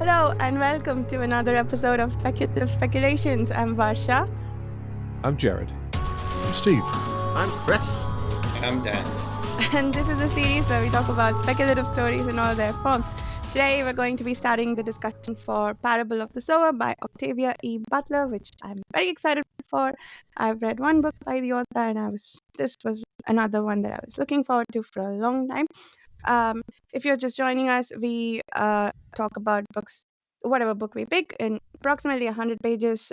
Hello and welcome to another episode of Speculative Speculations. I'm Varsha. I'm Jared. I'm Steve. I'm Chris. And I'm Dan. And this is a series where we talk about speculative stories in all their forms. Today we're going to be starting the discussion for Parable of the Sower by Octavia E Butler, which I'm very excited for. I've read one book by the author and this was another one that I was looking forward to for a long time. If you're just joining us, we talk about books, whatever book we pick, in approximately 100 pages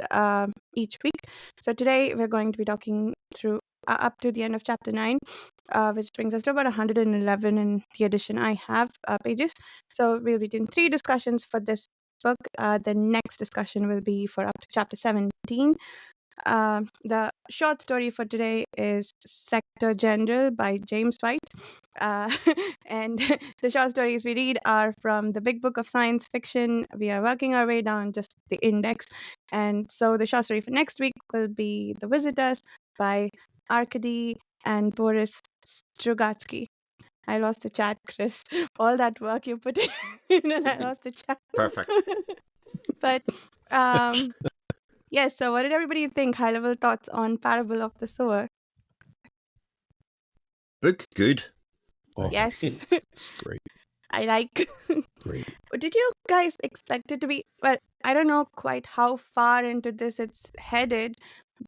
each week. So today we're going to be talking through up to the end of chapter 9, which brings us to about 111 in the edition I have pages. So we'll be doing 3 discussions for this book. The next discussion will be for up to chapter 17. The short story for today is Sector General by James White. And the short stories we read are from the big book of science fiction. We are working our way down just the index. And so the short story for next week will be The Visitors by Arkady and Boris Strugatsky. I lost the chat, Chris. All that work you put in and I lost the chat. Perfect. But yes, so what did everybody think? High-level thoughts on Parable of the Sower? Book good. Oh, Yes, it's great. I like. Great. Did you guys expect it to be, well, I don't know quite how far into this it's headed,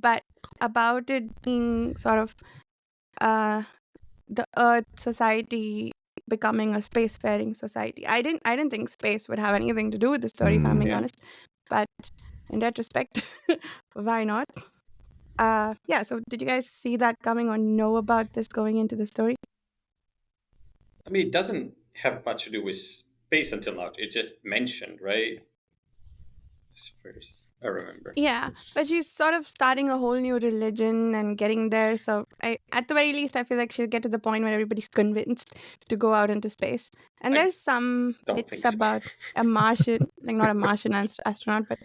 but about it being sort of the Earth society becoming a spacefaring society. I didn't think space would have anything to do with the story, if I'm being honest. But in retrospect, why not? So did you guys see that coming or know about this going into the story? I mean, it doesn't have much to do with space until now. It's just mentioned, right? First, I remember. Yeah, but she's sort of starting a whole new religion and getting there. So at the very least, I feel like she'll get to the point where everybody's convinced to go out into space. And there's some bits about a Martian, like not a Martian astronaut, but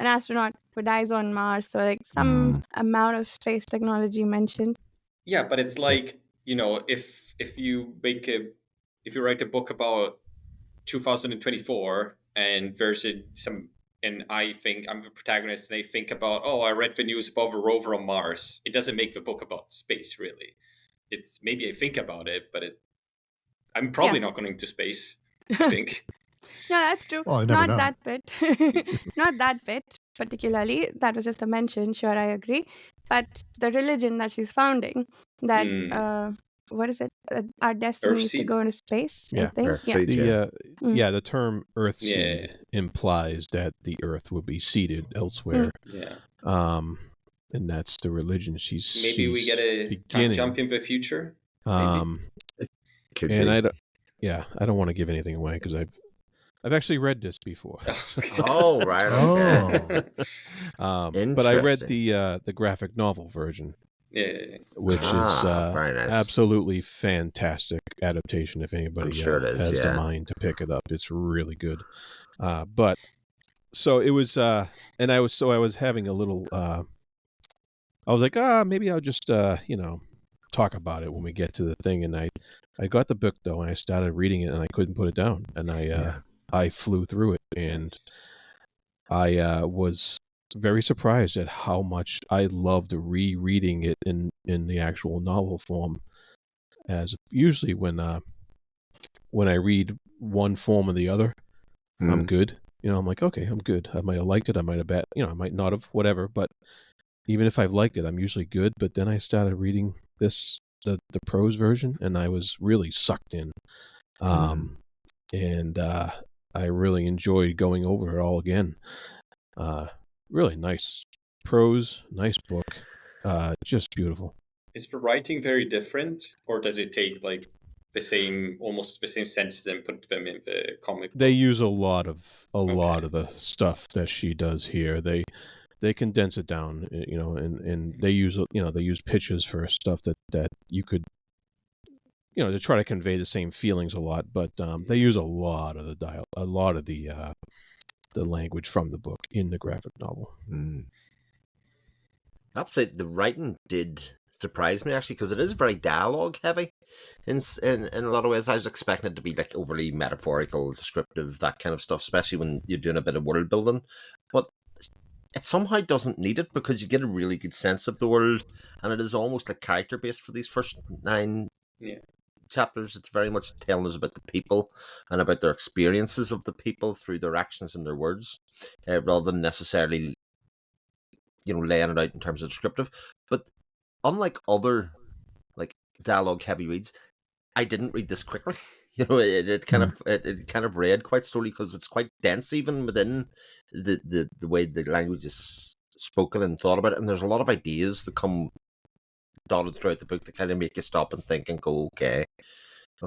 an astronaut who dies on Mars. So like some amount of space technology mentioned. Yeah, but it's like, if you write a book about 2024 and there's and I think I'm the protagonist and I think about, I read the news about a rover on Mars. It doesn't make the book about space, really. It's maybe I think about it, but I'm probably not going to space, I think. No, that's true. Well, not that bit. Not that bit particularly. That was just a mention. Sure, I agree. But the religion that she's founding, that what is it? Our destiny is to go into space. Yeah, I think. Earthseed, The term Earthseed implies that the Earth will be seeded elsewhere. Yeah. And that's the religion she's. Maybe we get a time jump in the future. Could be. And I don't want to give anything away because I've actually read this before. Oh, right. Okay. But I read the graphic novel version. Yeah. Which is very nice. Absolutely fantastic adaptation. If anybody has the mind to pick it up, it's really good. But so it was, and I was having a little. I was like, maybe I'll just talk about it when we get to the thing. And I got the book though, and I started reading it, and I couldn't put it down, and I flew through it, and I was very surprised at how much I loved rereading it in the actual novel form. As usually when I read one form or the other, I'm good. I'm like, okay, I'm good. I might have liked it. I might have I might not have, whatever. But even if I've liked it, I'm usually good. But then I started reading the prose version, and I was really sucked in. And I really enjoyed going over it all again. Really nice prose, nice book, just beautiful. Is the writing very different, or does it take like almost the same sentences and put them in the comic book? They use a lot of the stuff that she does here. They condense it down, and they use pictures for stuff that you could, to try to convey the same feelings a lot. But they use a lot of the language from the book in the graphic novel. I have to say the writing did surprise me actually, because it is very dialogue heavy. In a lot of ways, I was expecting it to be like overly metaphorical, descriptive, that kind of stuff, especially when you're doing a bit of world building. But it somehow doesn't need it, because you get a really good sense of the world, and it is almost like character based for these first 9 chapters. It's very much telling us about the people and about their experiences of the people through their actions and their words, rather than necessarily, laying it out in terms of descriptive. But unlike other like dialogue heavy reads, I didn't read this quickly. It kind of read quite slowly, because it's quite dense even within the way the language is spoken and thought about it. And there's a lot of ideas that come dotted throughout the book that kind of make you stop and think and go, okay,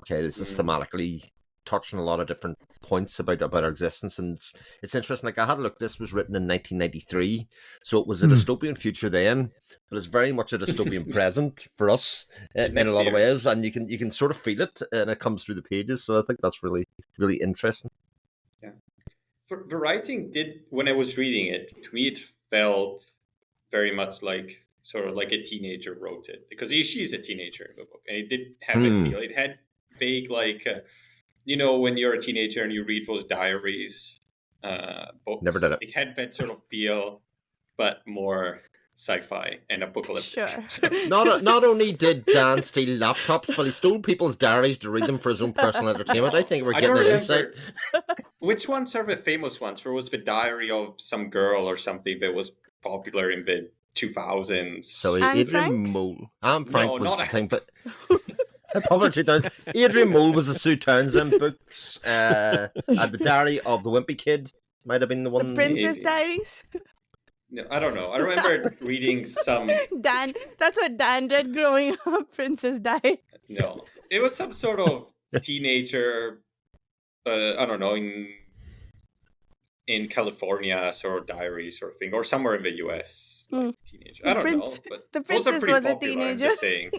this is thematically touching a lot of different points about our existence. And it's interesting. Like, I had a look. This was written in 1993, so it was a dystopian future then, but it's very much a dystopian present for us in a lot of ways. And you can sort of feel it, and it comes through the pages. So I think that's really, really interesting. Yeah, the writing did, when I was reading it, to me it felt very much like sort of like a teenager wrote it, because she's a teenager in the book, and it did have a feel. It had vague, like, when you're a teenager and you read those diaries books. Never did it. It had that sort of feel, but more sci-fi and apocalyptic. Sure. Not only did Dan steal laptops, but he stole people's diaries to read them for his own personal entertainment. I think we're getting an insight. Which ones are the famous ones? There was the diary of some girl or something that was popular in the 2000s. So Adrian Mole. Anne Frank was the thing, but... Adrian Mole was the Sue Townsend books. The Diary of the Wimpy Kid might have been the one. The Princess Diaries? No, I don't know. I remember reading some... Dan, that's what Dan did growing up, Princess Diaries. No, it was some sort of teenager, I don't know, in California sort of diary sort of thing, or somewhere in the US, like teenager. I don't know, but the those are pretty was popular. A teenager. I'm just saying.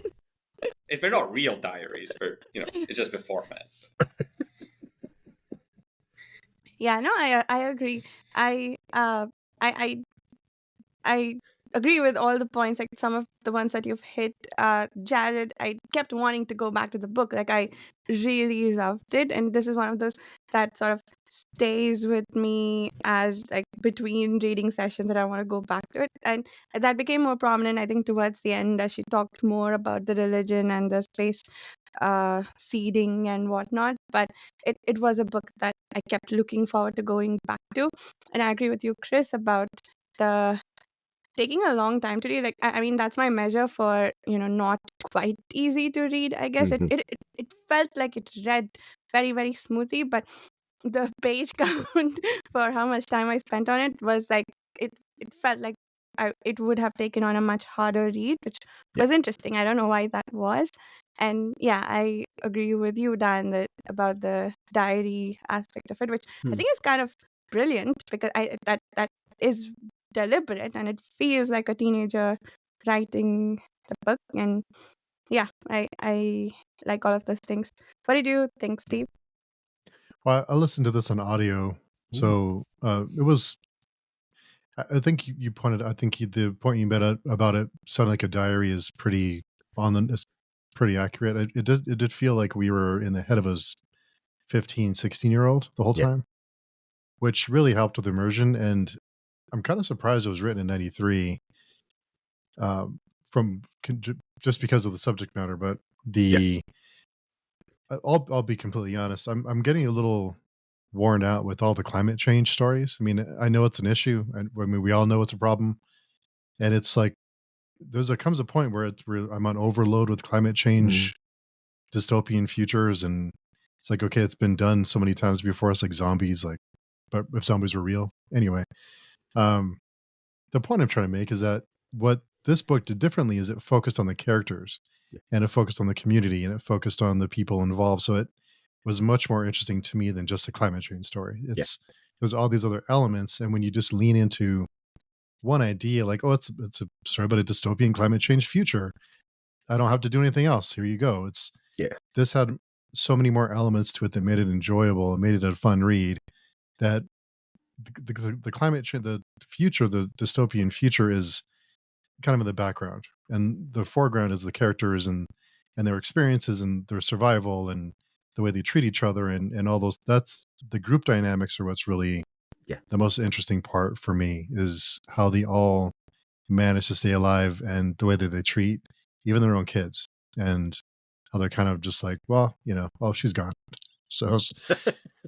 If they're not real diaries, it's just the format. Yeah, no, I agree. I agree with all the points, like some of the ones that you've hit. Jared, I kept wanting to go back to the book. Like, I really loved it, and this is one of those that sort of stays with me as, like, between reading sessions, that I want to go back to it. And that became more prominent, I think, towards the end, as she talked more about the religion and the space seeding and whatnot. But it was a book that I kept looking forward to going back to. And I agree with you, Chris, about the taking a long time to read. Like, I mean, that's my measure for, not quite easy to read, I guess. It felt like it read very, very smoothly, but the page count for how much time I spent on it was like, it felt like it would have taken on a much harder read, which was interesting. I don't know why that was. And yeah, I agree with you, Dan, about the diary aspect of it, which I think is kind of brilliant, because that is deliberate, and it feels like a teenager writing the book. And yeah, I like all of those things. What did you think, Steve? Well, I listened to this on audio, so it was. I think you pointed. I think the point you made about it sounded like a diary is pretty it's pretty accurate. It did feel like we were in the head of a 15, 16-year-old the whole time, which really helped with immersion. And I'm kind of surprised it was written in 93, just because of the subject matter. But I'll be completely honest. I'm getting a little worn out with all the climate change stories. I mean, I know it's an issue. I mean, we all know it's a problem, and it's like comes a point where I'm on overload with climate change, dystopian futures, and it's like, okay, it's been done so many times before. It's like zombies, like, but if zombies were real, anyway. The point I'm trying to make is that what this book did differently is it focused on the characters, and it focused on the community, and it focused on the people involved. So it was much more interesting to me than just the climate change story. There's all these other elements, and when you just lean into one idea, like, oh, it's a story about a dystopian climate change future, I don't have to do anything else. Here you go. This had so many more elements to it that made it enjoyable and made it a fun read. That the climate change, the future, the dystopian future is kind of in the background, and the foreground is the characters and their experiences and their survival and the way they treat each other and all those. That's the group dynamics are what's really the most interesting part for me, is how they all manage to stay alive and the way that they treat even their own kids, and how they're kind of just like, well, oh, she's gone. So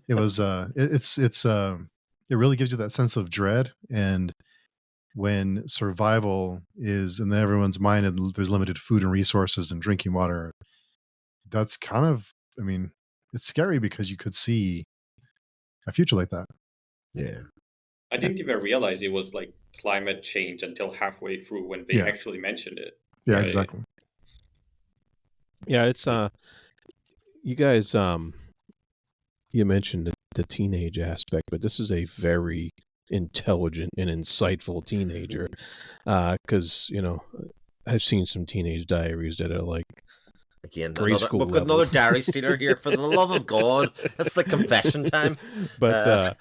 it was it really gives you that sense of dread. And when survival is in everyone's mind and there's limited food and resources and drinking water, that's kind of, I mean, it's scary because you could see a future like that. Yeah. I didn't even realize it was like climate change until halfway through when they actually mentioned it. Yeah, right? Exactly. Yeah, it's you guys you mentioned the teenage aspect, but this is a very intelligent and insightful teenager, because I've seen some teenage diaries that are like, again, we've got another diary stealer here. For the love of God, that's like confession time. But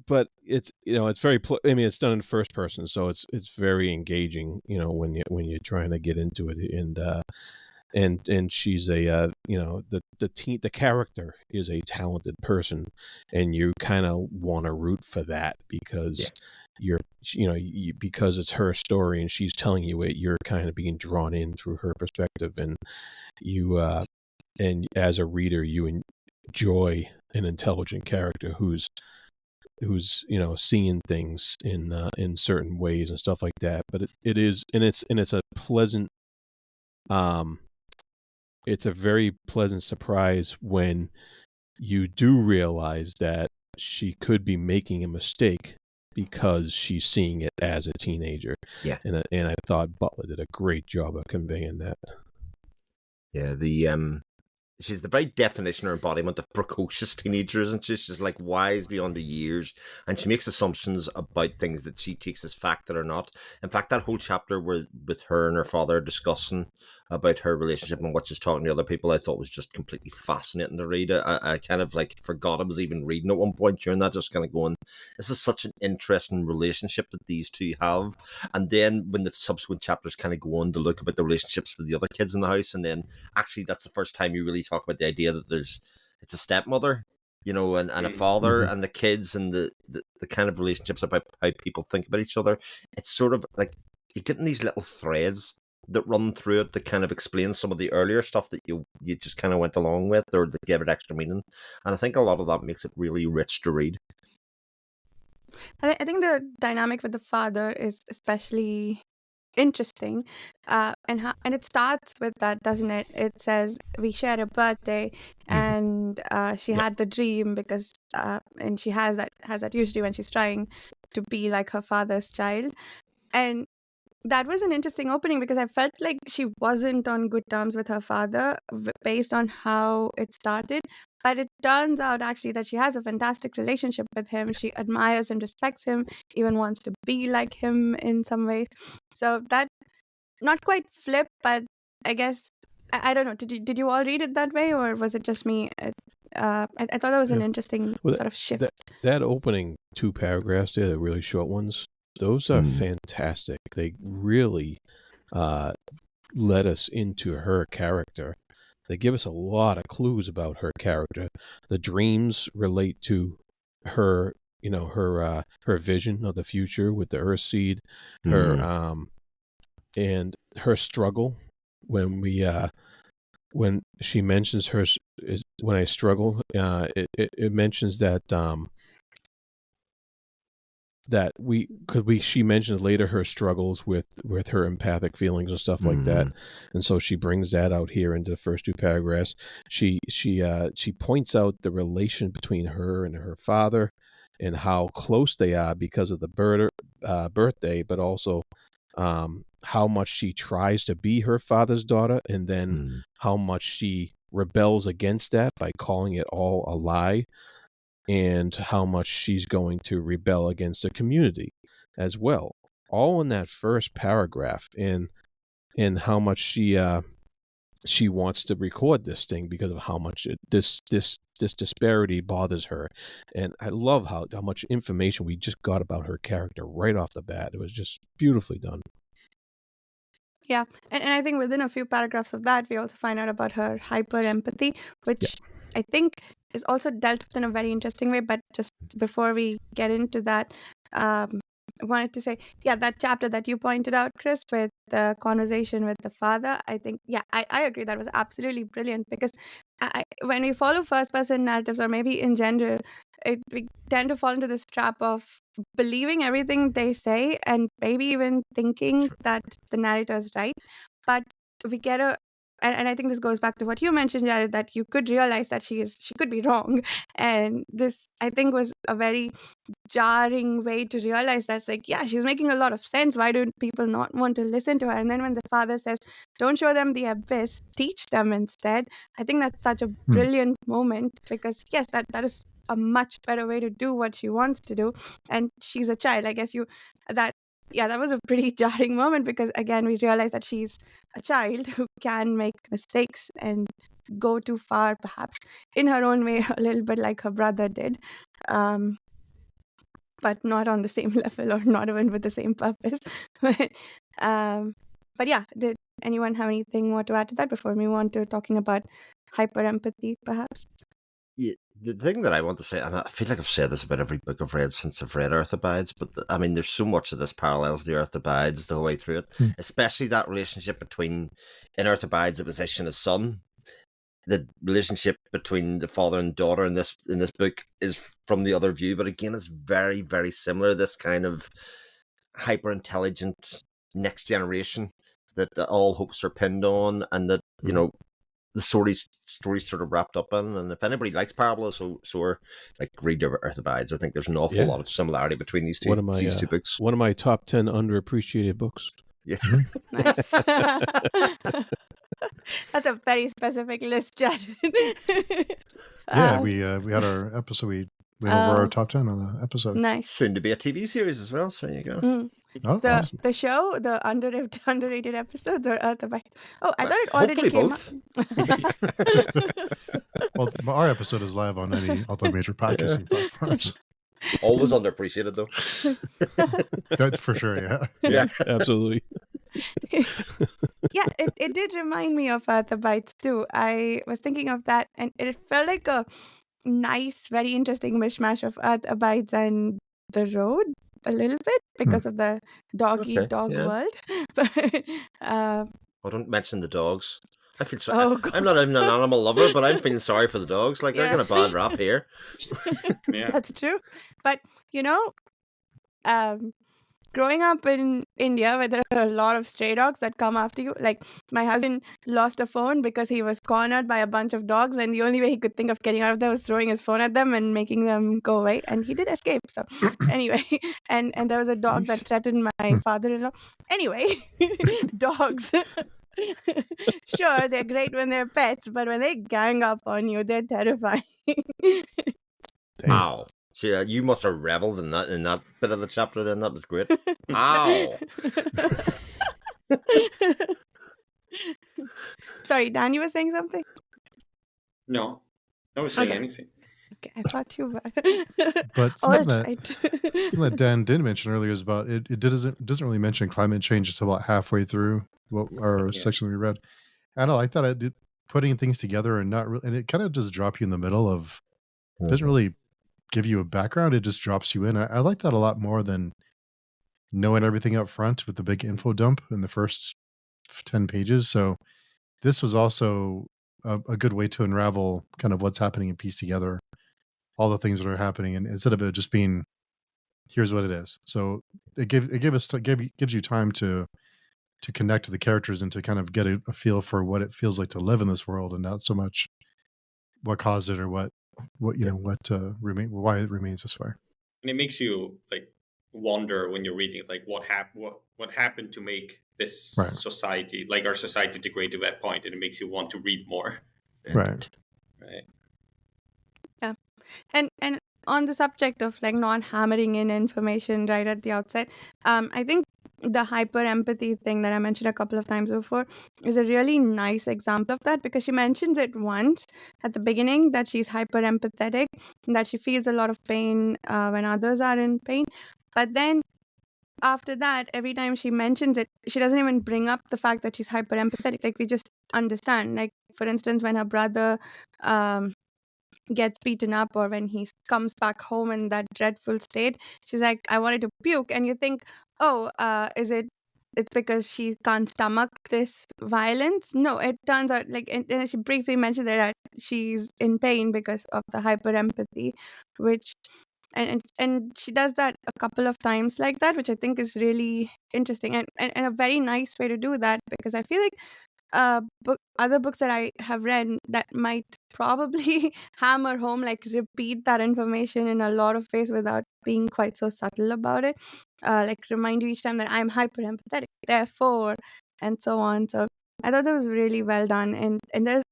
but it's it's very I mean, it's done in first person, so it's very engaging, when you're trying to get into it. And she's a the character is a talented person, and you kind of want to root for that, because because it's her story and she's telling you it, you're kind of being drawn in through her perspective, and you and as a reader you enjoy an intelligent character who's seeing things in certain ways and stuff like that. But it's a pleasant it's a very pleasant surprise when you do realize that she could be making a mistake because she's seeing it as a teenager. Yeah. And I thought Butler did a great job of conveying that. Yeah, she's the very definition or embodiment of precocious teenager, isn't she? She's like wise beyond her years, and she makes assumptions about things that she takes as fact that are not. In fact, that whole chapter with her and her father discussing about her relationship and what she's talking to other people, I thought was just completely fascinating to read. I kind of like forgot I was even reading at one point during that, just kind of going, this is such an interesting relationship that these two have. And then when the subsequent chapters kind of go on to look about the relationships with the other kids in the house, and then actually that's the first time you really talk about the idea that it's a stepmother, and a father, and the kids, and the kind of relationships about how people think about each other. It's sort of like you're getting these little threads that run through it that kind of explain some of the earlier stuff that you just kind of went along with, or that give it extra meaning. And I think a lot of that makes it really rich to read. I think the dynamic with the father is especially interesting, and it starts with that, doesn't it? It says we share a birthday, and she had the dream because and she has that usually when she's trying to be like her father's child. And that was an interesting opening because I felt like she wasn't on good terms with her father based on how it started. But it turns out actually that she has a fantastic relationship with him. She admires and respects him, even wants to be like him in some ways. So that, not quite flip, but I guess, I don't know. Did you all read it that way, or was it just me? I thought that was an interesting sort of shift. That opening 2 paragraphs there, the really short ones, those are fantastic. They really let us into her character. They give us a lot of clues about her character. The dreams relate to her, her vision of the future with the Earthseed, her and her struggle when when she mentions when I struggle, it mentions that she mentions later her struggles with her empathic feelings and stuff like that, and so she brings that out here into the first 2 paragraphs. She points out the relation between her and her father and how close they are because of the birthday, but also how much she tries to be her father's daughter, and then how much she rebels against that by calling it all a lie, and how much she's going to rebel against the community as well. All in that first paragraph, and how much she she wants to record this thing because of how much this disparity bothers her. And I love how much information we just got about her character right off the bat. It was just beautifully done. Yeah, and I think within a few paragraphs of that, we also find out about her hyper empathy, which I think is also dealt with in a very interesting way. But just before we get into that, I wanted to say, that chapter that you pointed out, Chris, with the conversation with the father, I think, I agree. That was absolutely brilliant, because when we follow first-person narratives, or maybe in general, we tend to fall into this trap of believing everything they say, and maybe even thinking that the narrator is right. But we get and I think this goes back to what you mentioned, Jared, that you could realize that she could be wrong. And this, I think, was a very jarring way to realize that's like, she's making a lot of sense. Why do people not want to listen to her? And then when the father says, don't show them the abyss, teach them instead, I think that's such a brilliant moment, because yes, that is a much better way to do what she wants to do. And she's a child. I guess that was a pretty jarring moment, because again, we realize that she's a child who can make mistakes and go too far, perhaps in her own way, a little bit like her brother did. But not on the same level, or not even with the same purpose. But did anyone have anything more to add to that before we move on to talking about hyper empathy, perhaps? Yeah, the thing that I want to say, and I feel like I've said this about every book I've read since I've read Earth Abides, but I mean, there's so much of this parallels to Earth Abides the whole way through it, especially that relationship between, in Earth Abides, it was Ish and his son. The relationship between the father and daughter in this book is from the other view, but again, it's very, very similar. This kind of hyper intelligent next generation that all hopes are pinned on, and that the story's sort of wrapped up in. And if anybody likes Parable of Sower, like, read Earth Abides. I think there's an awful lot of similarity between these two books. One of my top 10 underappreciated books. Yeah. Nice. That's a very specific list, Jared. We had our episode. We went over our top 10 on the episode. Nice. Soon to be a TV series as well. So there you go. Awesome. The show, the underrated episodes, or Earth Abides? Oh, I thought it already came out. Well, our episode is live on all the major podcasting platforms. Always underappreciated, though. That for sure, yeah, absolutely. It did remind me of Earth Abides too. I was thinking of that, and it felt like a nice, very interesting mishmash of Earth Abides and The Road, a little bit, because of the dog-eat-dog world. But don't mention the dogs. I feel sorry. I'm not even an animal lover, but I'm feeling sorry for the dogs. Like, they're getting a bad rap here. That's true. But, growing up in India, where there are a lot of stray dogs that come after you, like, my husband lost a phone because he was cornered by a bunch of dogs, and the only way he could think of getting out of there was throwing his phone at them and making them go away, and he did escape. So anyway, and there was a dog that threatened my father-in-law. Anyway, dogs. Sure, they're great when they're pets, but when they gang up on you, they're terrifying. Wow. So, you must have reveled in that bit of the chapter then. That was great. Ow! Sorry, Dan, you were saying something? No, I was saying anything. Okay, I thought you were. But something that Dan did mention earlier is about it doesn't really mention climate change until about halfway through our section we read. And I like that it putting things together and and it kind of just drop you in the middle of. It doesn't really give you a background, it just drops you in. I like that a lot more than knowing everything up front with the big info dump in the first 10 pages. So this was also a good way to unravel kind of what's happening and piece together all the things that are happening, and instead of it just being here's what it is. So it gives you time to connect to the characters and to kind of get a feel for what it feels like to live in this world, and not so much what caused it or why it remains this way. And it makes you like wonder when you're reading it, like what happened to make this society, like our society, degrade to that point, and it makes you want to read more. Right. Yeah, and on the subject of like not hammering in information right at the outset, I think the hyper empathy thing that I mentioned a couple of times before is a really nice example of that, because she mentions it once at the beginning that she's hyper empathetic, that she feels a lot of pain when others are in pain. But then after that, every time she mentions it, she doesn't even bring up the fact that she's hyper empathetic. Like, we just understand. Like, for instance, when her brother gets beaten up, or when he comes back home in that dreadful state, she's like, I wanted to puke. And you think, oh, it's because she can't stomach this violence? No, it turns out, like, and she briefly mentions that she's in pain because of the hyper empathy, which and she does that a couple of times like that, which I think is really interesting, and a very nice way to do that, because I feel like other books that I have read that might probably hammer home, like, repeat that information in a lot of ways without being quite so subtle about it, like remind you each time that I'm hyper empathetic, therefore, and so on. So I thought that was really well done, and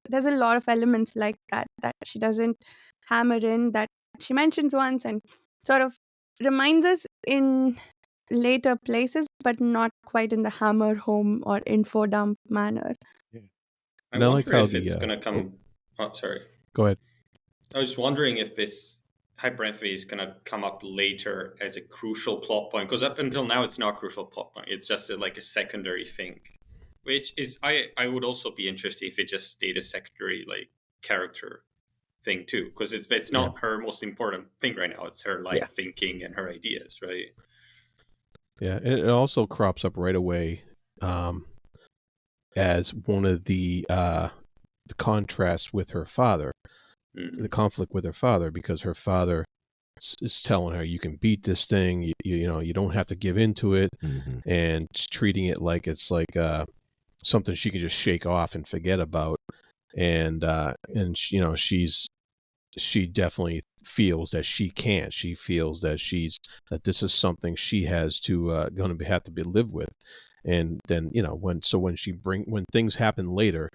there's a lot of elements like that she doesn't hammer in, that she mentions once and sort of reminds us in later places, but not quite in the hammer home or info dump manner. I wonder if it's going to come... Oh, sorry. Go ahead. I was wondering if this hyperempathy is going to come up later as a crucial plot point, because up until now it's not a crucial plot point. It's just like a secondary thing, which is... I would also be interested if it just stayed a secondary, like, character thing too, because it's not her most important thing right now. It's her thinking and her ideas, right? Yeah, and it also crops up right away as one of the contrasts with her father, the conflict with her father, because her father is telling her, you can beat this thing, you don't have to give into it, and treating it like it's like something she can just shake off and forget about, and she definitely feels that she can't. She feels that this is something she has to going to have to be lived with, and then when things happen later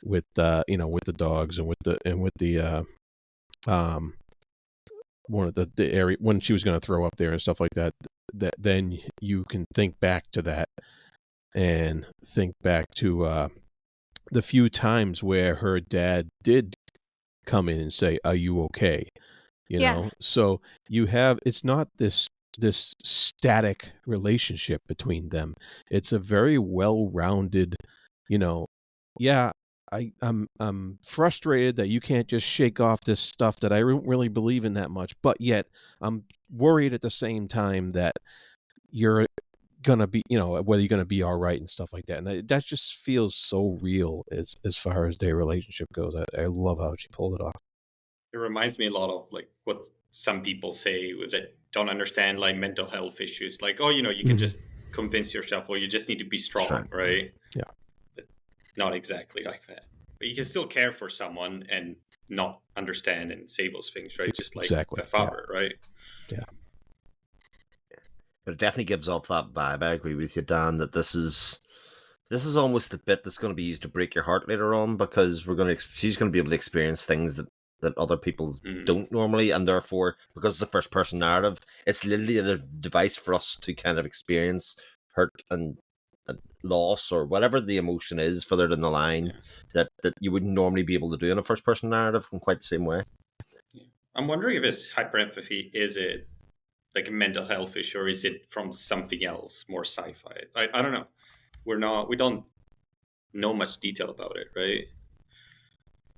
with with the dogs and with the one of the area when she was going to throw up there and stuff like that, then you can think back to that and think back to the few times where her dad did come in and say, are you okay? You know, so you have, it's not this static relationship between them. It's a very well-rounded, I'm frustrated that you can't just shake off this stuff that I don't really believe in that much, but yet I'm worried at the same time that you're gonna be, whether you're gonna be all right and stuff like that. And that just feels so real as far as their relationship goes. I love how she pulled it off. It reminds me a lot of like what some people say that don't understand like mental health issues. Like, oh, you can just convince yourself, or you just need to be strong, right? Yeah. But not exactly like that. But you can still care for someone and not understand and say those things, right? Just like the father, right? Yeah. But it definitely gives off that vibe. I agree with you, Dan, that this is almost the bit that's going to be used to break your heart later on, because she's going to be able to experience things that other people don't normally, and therefore, because it's a first person narrative, it's literally a device for us to kind of experience hurt and loss, or whatever the emotion is further down the line, that you wouldn't normally be able to do in a first person narrative in quite the same way. I'm wondering if this hyperempathy, is it like a mental health issue, or is it from something else, more sci-fi? I don't know. We don't know much detail about it, right?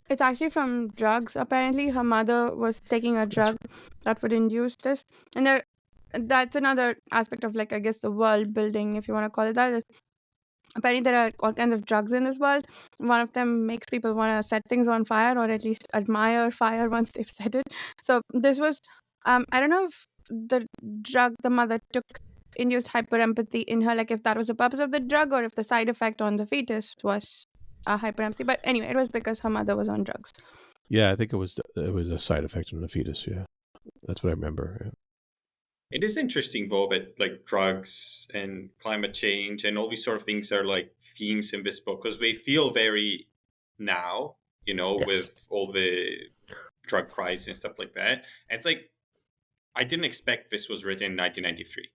It's actually from drugs. Apparently, her mother was taking a drug that would induce this. And that's another aspect of, like, I guess, the world building, if you want to call it that. Apparently, there are all kinds of drugs in this world. One of them makes people want to set things on fire, or at least admire fire once they've set it. So this was, I don't know if the drug the mother took induced hyperempathy in her, like if that was the purpose of the drug, or if the side effect on the fetus was hyperempathy. But anyway, it was because her mother was on drugs. Yeah, I think it was a side effect on the fetus. Yeah, that's what I remember. Yeah. It is interesting, though, that like drugs and climate change and all these sort of things are like themes in this book, because they feel very now, with all the drug crisis and stuff like that. And it's like, I didn't expect this was written in 1993.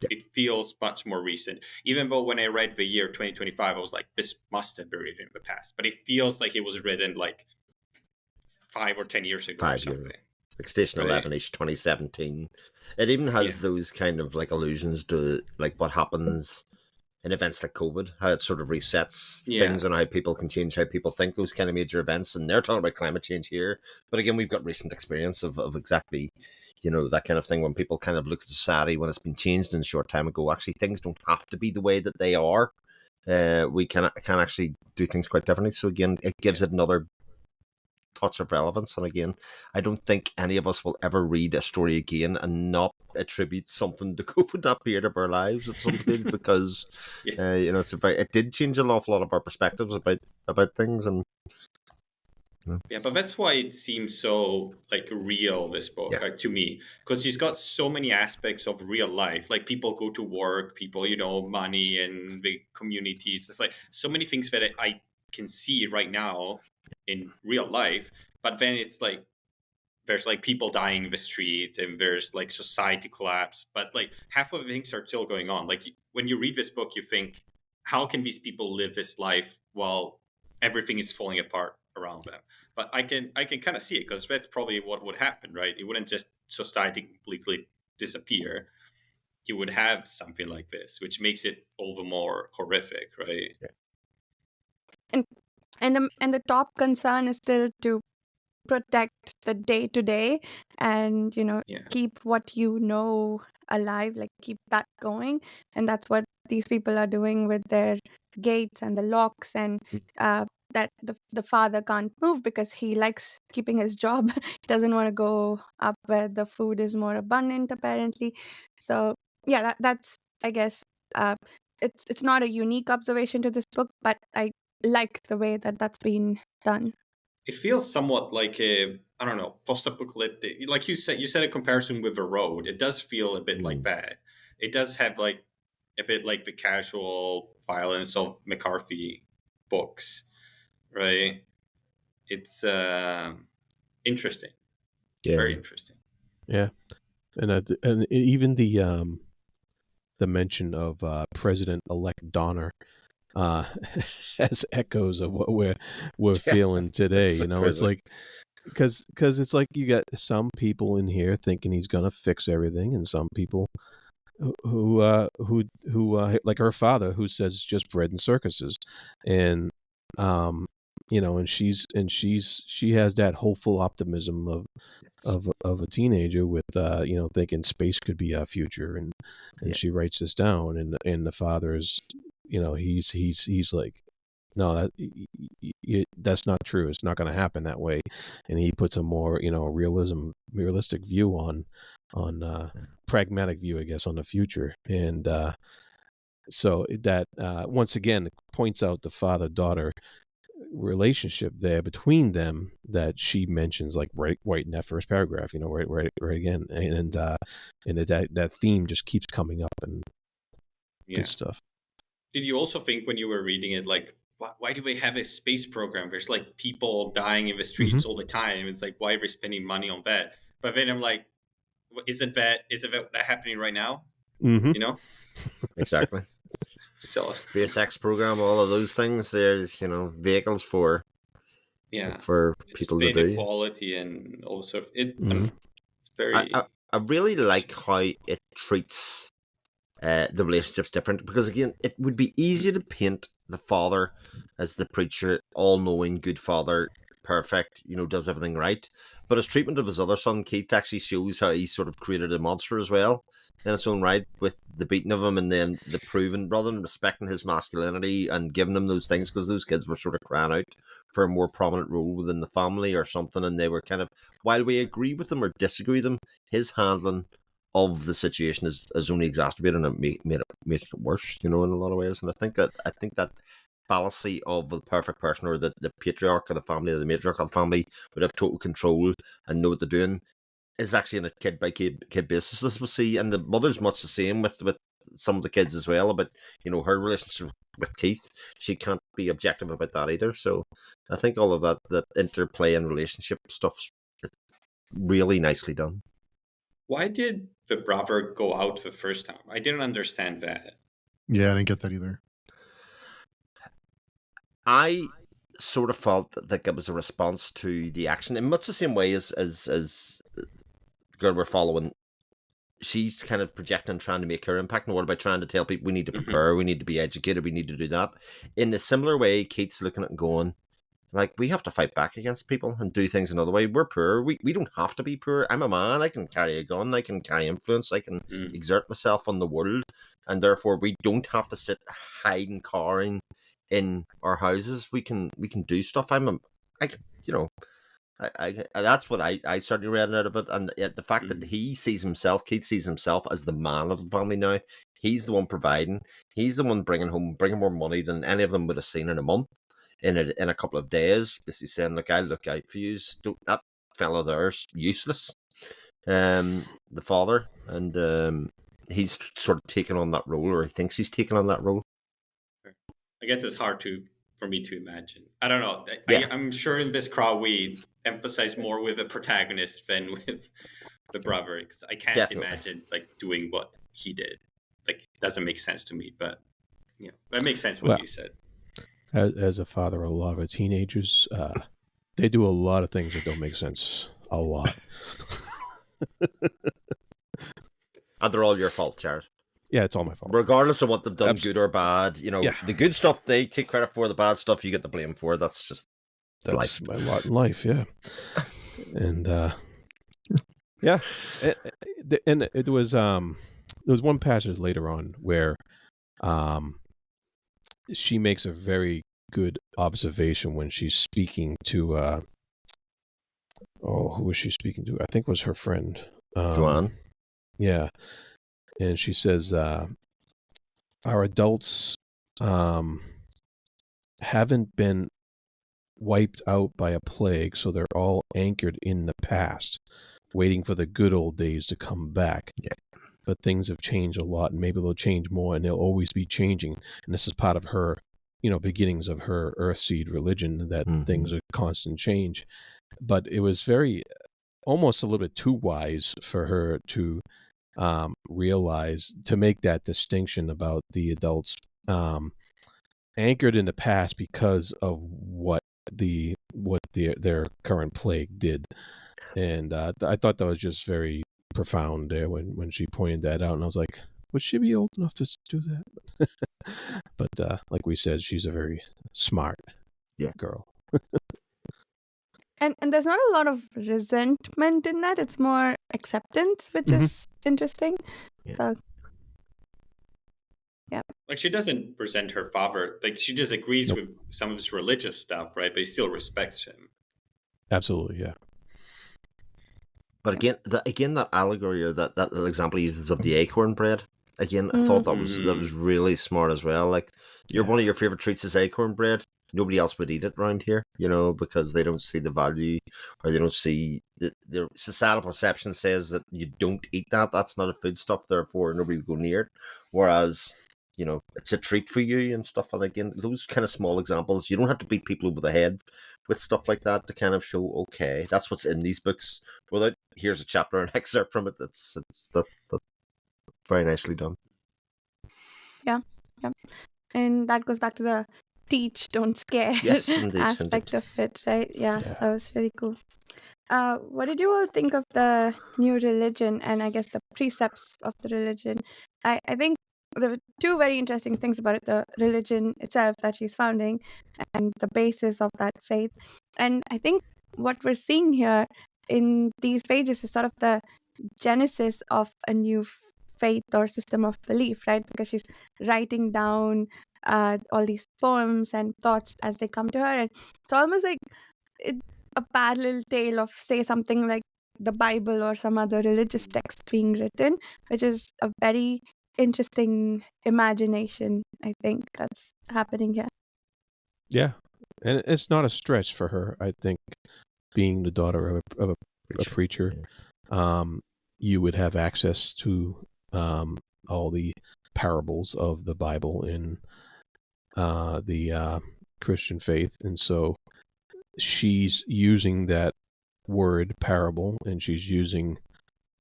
It feels much more recent. Even though when I read the year 2025, I was like, this must have been written in the past. But it feels like it was written like 5 or 10 years ago or something. Like Station 11-ish, 2017. It even has those kind of like allusions to like what happens in events like COVID, how it sort of resets things and how people can change how people think, those kind of major events. And they're talking about climate change here. But again, we've got recent experience of exactly, that kind of thing when people kind of look at society when it's been changed in a short time ago. Actually, things don't have to be the way that they are. We can actually do things quite differently. So again, it gives it another touch of relevance. And again, I don't think any of us will ever read a story again and not attribute something to COVID that period of our lives at some stage because it did change an awful lot of our perspectives about things. And but that's why it seems so like real, this book, to me, because he's got so many aspects of real life. Like people go to work, people, money and the communities, stuff like so many things that I can see right now in real life. But then it's like there's like people dying in the street and there's like society collapse, but like half of the things are still going on. Like when you read this book, you think, how can these people live this life while everything is falling apart around them? But I can kind of see it, because that's probably what would happen, right? It wouldn't just society completely disappear. You would have something like this, which makes it all the more horrific, right? And the top concern is still to protect the day to day and keep what alive, like keep that going. And that's what these people are doing with their gates and the locks, and that the father can't move because he likes keeping his job. He doesn't want to go up where the food is more abundant, apparently. So that's, I guess, it's not a unique observation to this book, but I like the way that that's been done. It feels somewhat like a, I don't know, post-apocalyptic. Like you said a comparison with The Road. It does feel a bit like that. It does have like a bit like the casual violence of McCarthy books, right? It's interesting. It's very interesting. Yeah, and even the mention of President-elect Donner has echoes of what we're feeling today. It's like because it's like you got some people in here thinking he's gonna fix everything, and some people who like her father, who says it's just bread and circuses, and and she has that hopeful optimism of a teenager with thinking space could be our future, and she writes this down, and the father is he's like, no, that's not true. It's not going to happen that way, and he puts a more realistic view on pragmatic view, I guess, on the future, and so that once again points out the father-daughter relationship there between them that she mentions, like right in that first paragraph, right again, and that theme just keeps coming up and good stuff. Did you also think when you were reading it, like, why do they have a space program? There's like people dying in the streets all the time. It's like, why are we spending money on that? But then I'm like, isn't that happening right now? Exactly. So SpaceX program, all of those things. There's vehicles for people to do. Inequality and also it's very. I really like how it treats the relationships different, because again, it would be easy to paint the father as the preacher, all-knowing, good father, perfect, does everything right. But his treatment of his other son, Keith, actually shows how he sort of created a monster as well in its own right, with the beating of him and then the proving, rather than respecting his masculinity and giving him those things, because those kids were sort of crying out for a more prominent role within the family or something, and they were kind of, while we agree with them or disagree with them, his handling of the situation is only exacerbated and make it worse, in a lot of ways. And I think that fallacy of the perfect person, or the patriarch of the family, or the matriarch of the family, would have total control and know what they're doing, is actually on a kid by kid basis, as we'll see. And the mother's much the same with some of the kids as well, but her relationship with Keith, she can't be objective about that either. So I think all of that interplay and relationship stuff is really nicely done. Why did the brother go out the first time. I didn't understand that. Yeah, I didn't get that either. I sort of felt that it was a response to the action in much the same way as the girl we're following. She's kind of projecting, trying to make her impact in the world by trying to tell people we need to prepare, we need to be educated, we need to do that. In a similar way, Kate's looking at it and going, like, we have to fight back against people and do things another way. We're poor. We don't have to be poor. I'm a man. I can carry a gun. I can carry influence. I can exert myself on the world. And therefore, we don't have to sit hiding, cowering in our houses. We can do stuff. That's what I certainly read out of it. And the fact that Keith sees himself as the man of the family now. He's the one providing. He's the one bringing more money than any of them would have seen in a month. In a couple of days, basically saying, "Look, I'll look out for you. That fellow there's useless." The father, and he's sort of taken on that role, or he thinks he's taken on that role. I guess it's hard for me to imagine. I don't know. Yeah. I'm sure in this crowd we emphasize more with the protagonist than with the brother, because I can't imagine like doing what he did. Like, it doesn't make sense to me, but that makes sense what you said. As a father of a lot of teenagers, they do a lot of things that don't make sense. A lot. And they're all your fault, Jared. Yeah, it's all my fault. Regardless of what they've done, good or bad. The good stuff they take credit for, the bad stuff you get the blame for. That's life. My lot in life, yeah. And yeah, and it was there was one passage later on where she makes a very good observation when she's speaking to who was she speaking to? I think it was her friend Joanne. Yeah. And she says our adults haven't been wiped out by a plague, so they're all anchored in the past, waiting for the good old days to come back. Yeah. But things have changed a lot, and maybe they'll change more, and they'll always be changing. And this is part of her, beginnings of her Earthseed religion, that things are constant change. But it was almost a little bit too wise for her to realize, to make that distinction about the adults anchored in the past because of what their current plague did. And I thought that was just very profound there when she pointed that out, and I was like, would she be old enough to do that? But like we said, she's a very smart girl. And there's not a lot of resentment in that. It's more acceptance, which is interesting. Yeah. So, yeah. Like, she doesn't resent her father. Like, she disagrees with some of his religious stuff, right? But he still respects him. Absolutely, yeah. But again, that allegory, or that little example he uses of the acorn bread. Again, I thought that was really smart as well. Like, one of your favorite treats is acorn bread. Nobody else would eat it around here, because they don't see the value, or they don't see the societal perception says that you don't eat that. That's not a foodstuff, therefore nobody would go near it. Whereas, it's a treat for you and stuff. And again, those kind of small examples, you don't have to beat people over the head with stuff like that to kind of show, okay, that's what's in these books. Without, here's a chapter and excerpt from it. That's very nicely done. Yeah. And that goes back to the teach, don't scare aspect of it, right? Yeah, that was really cool. What did you all think of the new religion and I guess the precepts of the religion? I think there were two very interesting things about it: the religion itself that she's founding and the basis of that faith. And I think what we're seeing here in these pages is sort of the genesis of a new faith or system of belief, right? Because she's writing down all these poems and thoughts as they come to her, and it's almost like a parallel tale of, say, something like the Bible or some other religious text being written, which is a very interesting imagination, I think, that's happening here. Yeah, and it's not a stretch for her, I think, being the daughter of a preacher. You would have access to all the parables of the Bible in the Christian faith, and so she's using that word parable, and she's using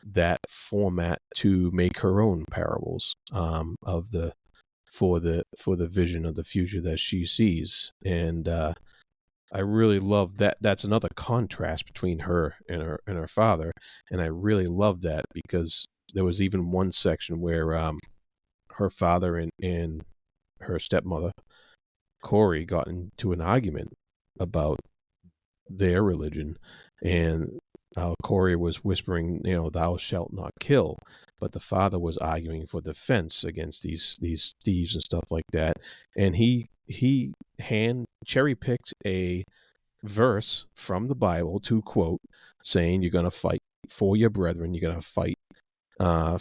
that format to make her own parables of the for the vision of the future that she sees. And I really love that. That's another contrast between her and her father, and I really love that because there was even one section where her father and her stepmother Corey got into an argument about their religion, and Corey was whispering, "Thou shalt not kill," but the father was arguing for defense against these thieves and stuff like that, and he hand cherry picked a verse from the Bible to quote, saying you're going to fight for your brethren, you're going to fight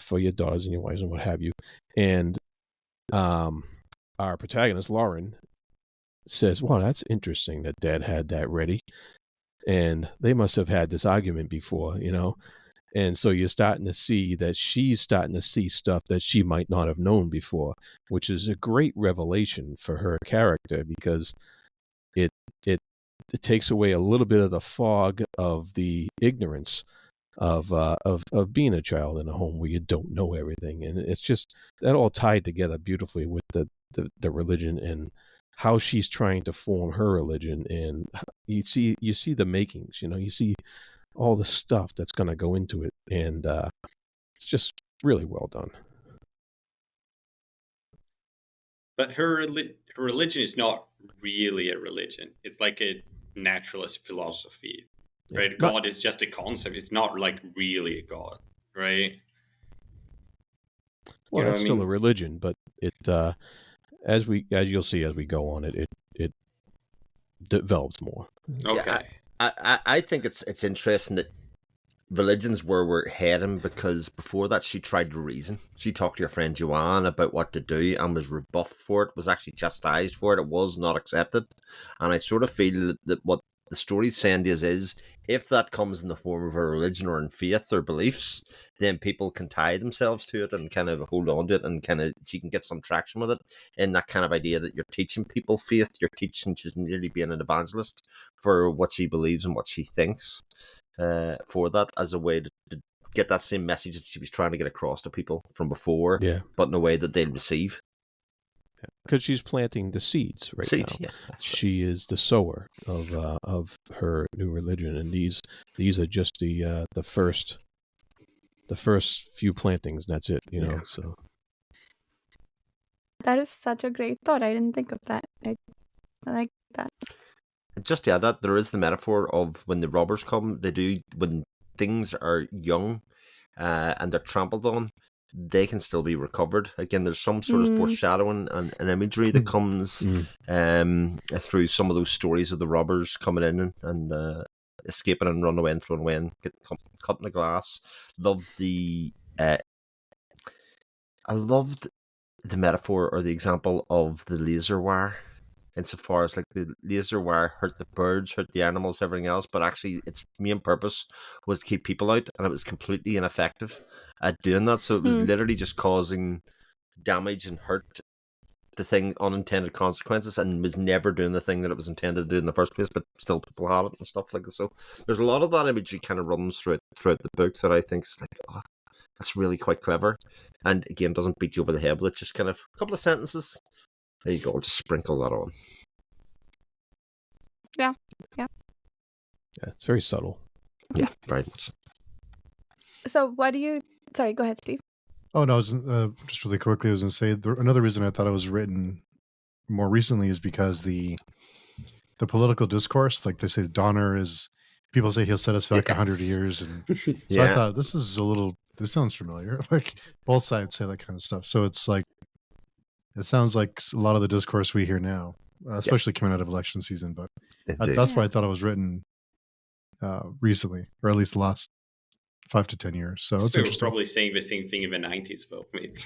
for your daughters and your wives and what have you, and our protagonist Lauren says, "Wow, that's interesting that Dad had that ready." And they must have had this argument before, And so you're starting to see that she's starting to see stuff that she might not have known before, which is a great revelation for her character because it takes away a little bit of the fog of the ignorance of being a child in a home where you don't know everything, and it's just that all tied together beautifully with the religion and how she's trying to form her religion, and you see the makings, you see all the stuff that's going to go into it, and it's just really well done. But her religion is not really a religion. It's like a naturalist philosophy, right? Yeah. God is just a concept. It's not like really a God, right? Well, it's still a religion, but it as you'll see as we go on, it develops more. Okay. Yeah, I think it's interesting that religion's where we're heading, because before that she tried to reason. She talked to her friend Joanne about what to do and was rebuffed for it, was actually chastised for it. It was not accepted. And I sort of feel that what the story's saying to us is, if that comes in the form of a religion or in faith or beliefs, then people can tie themselves to it and kind of hold on to it, and kind of she can get some traction with it. And that kind of idea that you're teaching people faith, you're teaching, she's nearly being an evangelist for what she believes and what she thinks. For that, as a way to get that same message that she was trying to get across to people from before, but in a way that they'll receive. Because she's planting the seeds now. Yeah, that's right. She is the sower of her new religion, and these are just the first few plantings. And that's it, So that is such a great thought. I didn't think of that. I like that. Just to add that, there is the metaphor of when the robbers come, when things are young and they're trampled on, they can still be recovered. Again, there's some sort of foreshadowing and imagery that comes through some of those stories of the robbers coming in and escaping and running away and thrown away and cutting the glass. I loved the metaphor or the example of the laser wire. Insofar as like the laser wire hurt the birds, hurt the animals, everything else, but actually its main purpose was to keep people out, and it was completely ineffective at doing that. So it was literally just causing damage and hurt, the thing, unintended consequences, and was never doing the thing that it was intended to do in the first place, but still people had it and stuff like that. So there's a lot of that imagery kind of runs throughout the book that I think is like, oh, that's really quite clever. And again, doesn't beat you over the head with it, just kind of a couple of sentences. There you go, I'll just sprinkle that on. Yeah, it's very subtle. Yeah, very much. So what do you... Sorry, go ahead, Steve. Oh, no, I was, just really quickly, I was going to say, another reason I thought it was written more recently is because the political discourse, like they say, Donner is... People say he'll set us back 100 years. And so I thought, this sounds familiar. Like, both sides say that kind of stuff. So it's like, it sounds like a lot of the discourse we hear now, especially coming out of election season. But that's why I thought it was written recently, or at least the last 5 to 10 years. So it's interesting. Probably saying the same thing in the 90s, though, maybe.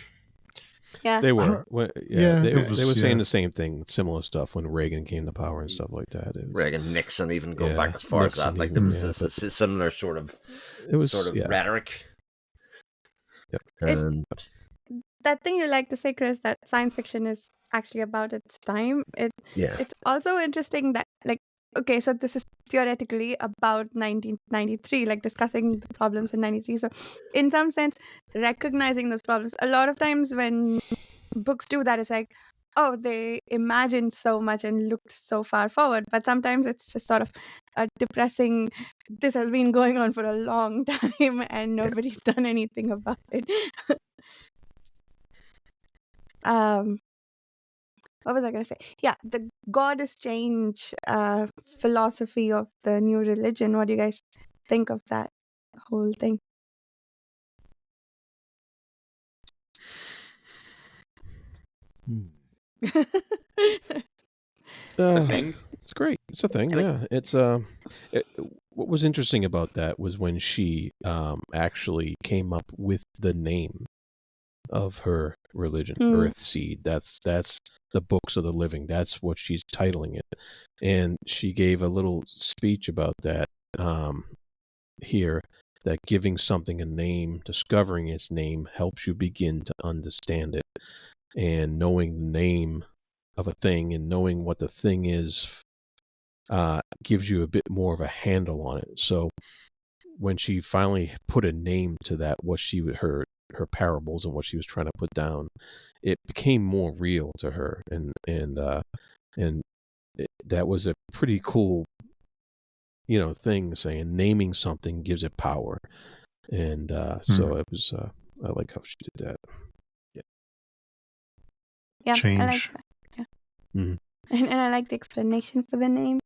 Yeah, they were. They were saying the same thing, similar stuff when Reagan came to power and stuff like that. Reagan, Nixon, even going back as far as that. Like there was a similar sort of rhetoric. Yep. That thing you like to say, Chris, that science fiction is actually about its time. It's also interesting that, like, okay, so this is theoretically about 1993, like discussing the problems in 93. So in some sense, recognizing those problems, a lot of times when books do that, it's like, oh, they imagined so much and looked so far forward. But sometimes it's just sort of a depressing, this has been going on for a long time and nobody's done anything about it. What was I going to say? Yeah, the goddess change philosophy of the new religion. What do you guys think of that whole thing? It's a thing. It's great. It's a thing. Yeah. It's what was interesting about that was when she actually came up with the name of her religion, Earthseed. That's the books of the living. That's what she's titling it. And she gave a little speech about that here, that giving something a name, discovering its name, helps you begin to understand it. And knowing the name of a thing and knowing what the thing is gives you a bit more of a handle on it. So when she finally put a name to that, what she would her parables and what she was trying to put down, it became more real to her, and that was a pretty cool, thing, saying naming something gives it power, and so it was. I like how she did that. Yeah, Change. I like that. Yeah. Mm-hmm. And I like the explanation for the name.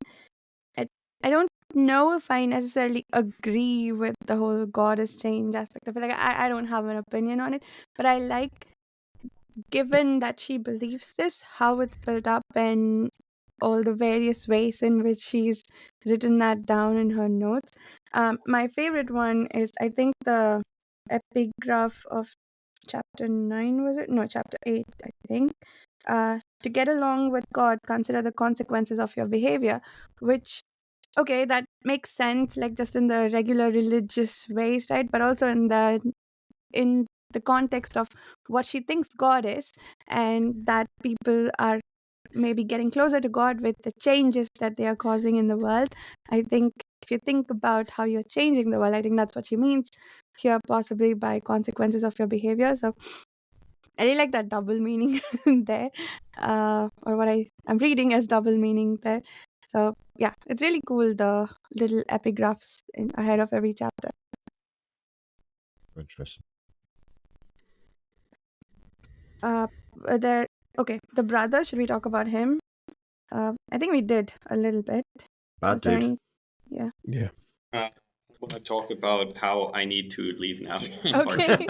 I don't know if I necessarily agree with the whole goddess change aspect of it. Like, I don't have an opinion on it, but I like, given that she believes this, how it's built up and all the various ways in which she's written that down in her notes. My favorite one is, I think, the epigraph of chapter 9, was it? No, chapter 8, I think. To get along with God, consider the consequences of your behavior, which, okay, that makes sense, like just in the regular religious ways, right? But also in the context of what she thinks God is, and that people are maybe getting closer to God with the changes that they are causing in the world. I think if you think about how you're changing the world, I think that's what she means here, possibly by consequences of your behavior. So I really like that double meaning there, or what I'm reading as double meaning there. So yeah, it's really cool, the little epigraphs ahead of every chapter. Interesting. Okay, the brother, should we talk about him? I think we did a little bit. Bad dude. Yeah. I want to talk about how I need to leave now. Okay.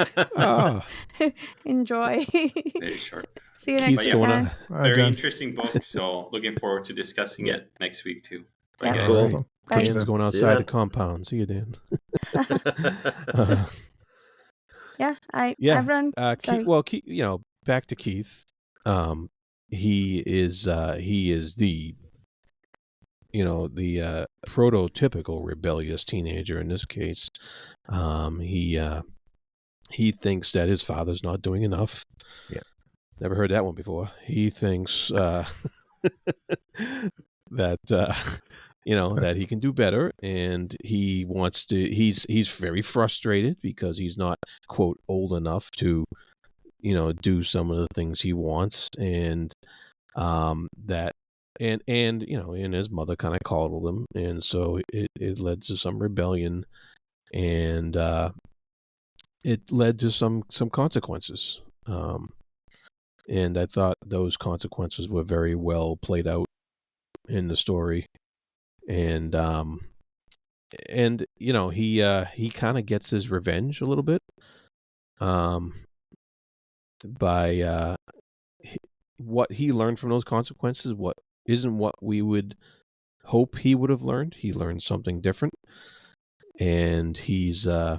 Enjoy. Very short. See you next week. Very interesting book, so looking forward to discussing it next week too. Bye, guys. Cool. Dan's going outside the compound. See you, Dan. I've run. Keith, back to Keith. He is the the prototypical rebellious teenager in this case. He thinks that his father's not doing enough. Yeah. Never heard that one before. He thinks that that he can do better, and he wants to. He's very frustrated because he's not, quote, old enough to do some of the things he wants, and and his mother kind of coddled him, and so it led to some rebellion, and it led to some consequences. And I thought those consequences were very well played out in the story. And he kind of gets his revenge a little bit by what he learned from those consequences. What isn't what we would hope he would have learned. He learned something different, and he's now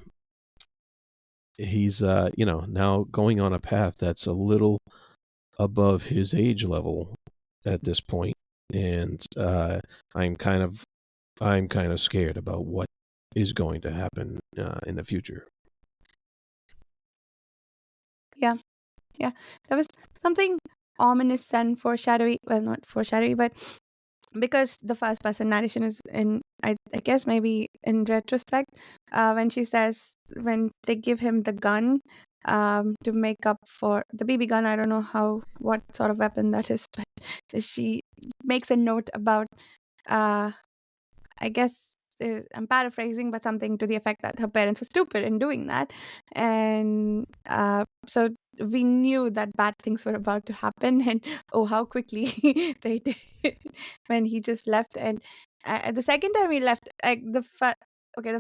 going on a path that's a little above his age level at this point, and I'm kind of scared about what is going to happen in the future. Yeah, there was something ominous and foreshadowy. Well, not foreshadowy, but because the first person narration is in, I guess maybe in retrospect, when she says, when they give him the gun to make up for the BB gun. I don't know what sort of weapon that is, but she makes a note about, I guess I'm paraphrasing, but something to the effect that her parents were stupid in doing that. And so we knew that bad things were about to happen, and how quickly they did when he just left. And the second time he left, the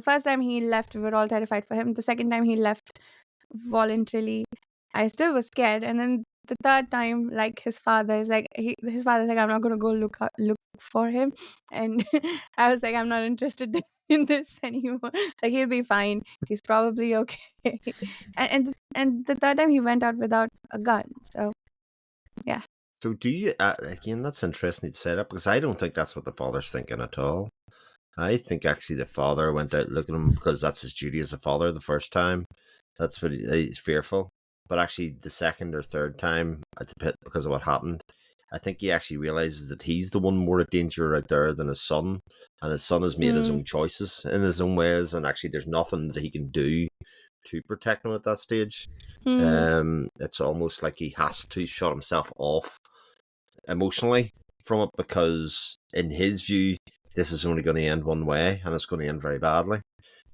first time he left, we were all terrified for him. The second time he left voluntarily, I still was scared. And then the third time, like his father's like, I'm not gonna go look for him, and I was like, I'm not interested in this anymore. Like, he'll be fine. He's probably okay. and the third time he went out without a gun. So yeah. So do you again? That's interesting to say that, because I don't think that's what the father's thinking at all. I think actually the father went out looking at him because that's his duty as a father. The first time, that's what he's fearful. But actually, the second or third time, it's a bit because of what happened. I think he actually realizes that he's the one more at danger out there than his son, and his son has made his own choices in his own ways, and actually, there's nothing that he can do to protect him at that stage. It's almost like he has to shut himself off emotionally from it, because in his view, this is only going to end one way, and it's going to end very badly.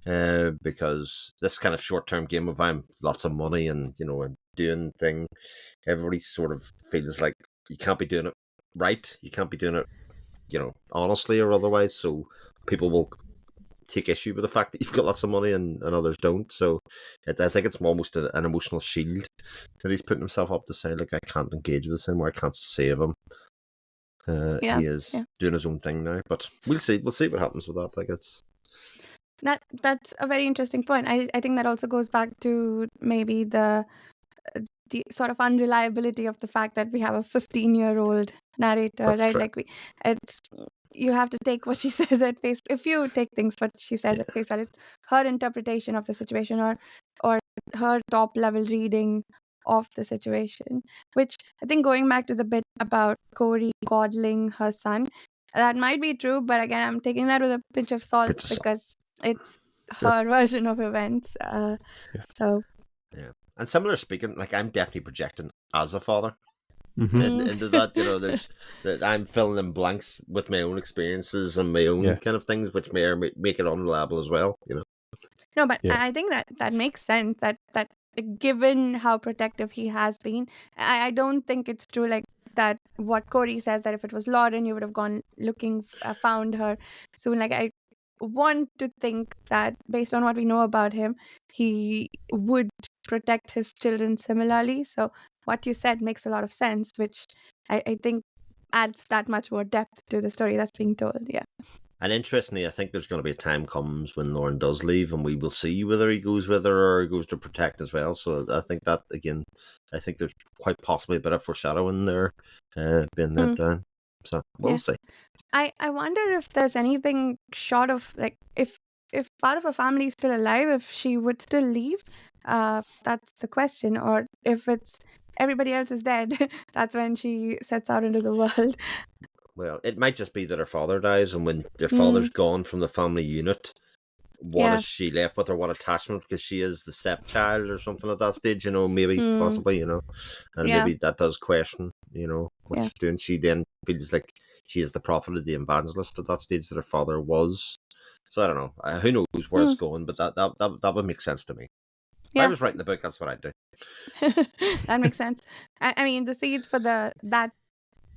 Because this kind of short-term game of I'm lots of money and I'm doing thing, everybody sort of feels like you can't be doing it right, you can't be doing it honestly or otherwise, so people will take issue with the fact that you've got lots of money and others don't. So I think it's almost an emotional shield that he's putting himself up to say, look, I can't engage with this anymore, I can't save him. He is doing his own thing now, but we'll see what happens with that. Like, that's a very interesting point. I think that also goes back to maybe the sort of unreliability of the fact that we have a 15-year-old narrator. That's right? True. Like you have to take what she says at face. If you take things what she says at face value, it's her interpretation of the situation or her top level reading of the situation. Which I think, going back to the bit about Corey coddling her son, that might be true, but again, I'm taking that with a pinch of salt because it's her version of events. So yeah. And similar speaking, like, I'm definitely projecting as a father into that. There's that I'm filling in blanks with my own experiences and my own kind of things, which may or may make it unreliable as well. No, but I think that makes sense. That given how protective he has been, I don't think it's true. Like that, what Corey says, that if it was Lauren, you would have gone looking, found her soon. Like, I want to think that based on what we know about him, he would protect his children similarly. So what you said makes a lot of sense, which I think adds that much more depth to the story that's being told. Yeah. And interestingly, I think there's going to be a time comes when Lauren does leave, and we will see whether he goes with her or he goes to protect as well. So I think that, again, I think there's quite possibly a bit of foreshadowing there being let down. So we'll see. I wonder if there's anything short of, like, if part of her family is still alive, if she would still leave. That's the question. Or if it's everybody else is dead, that's when she sets out into the world. Well, it might just be that her father dies, and when their father's gone from the family unit, what is she left with, or what attachment? Because she is the stepchild or something at that stage, maybe, possibly, and maybe that does question, what she's doing. She then feels like she is the prophet of the evangelist at that stage that her father was. So I don't know. Who knows where it's going, but that would make sense to me. If I was writing the book, that's what I'd do. That makes sense. I mean, the seeds for that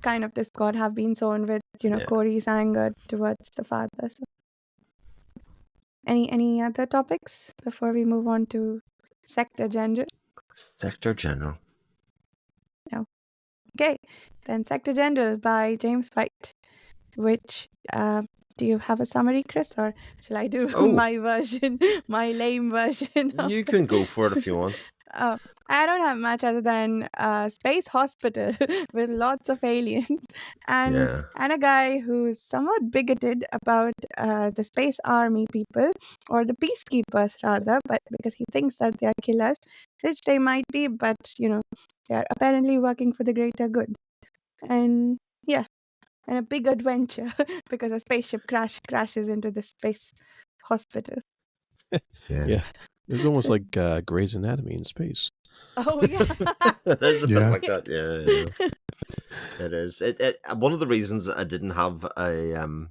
kind of discord have been sown with Corey's anger towards the father. So. Any other topics before we move on to Sector General? Sector General. No. Okay, then Sector General by James White. Which do you have a summary, Chris, or shall I do my version, my lame version? You can go for it if you want. I don't have much other than a space hospital with lots of aliens and a guy who's somewhat bigoted about the space army people, or the peacekeepers rather, but because he thinks that they are killers, which they might be, but they are apparently working for the greater good. And and a big adventure because a spaceship crashes into the space hospital. Yeah. It's almost like Grey's Anatomy in space. Oh yeah. It is a bit Yeah. like that. Yeah. It is. It one of the reasons I didn't have a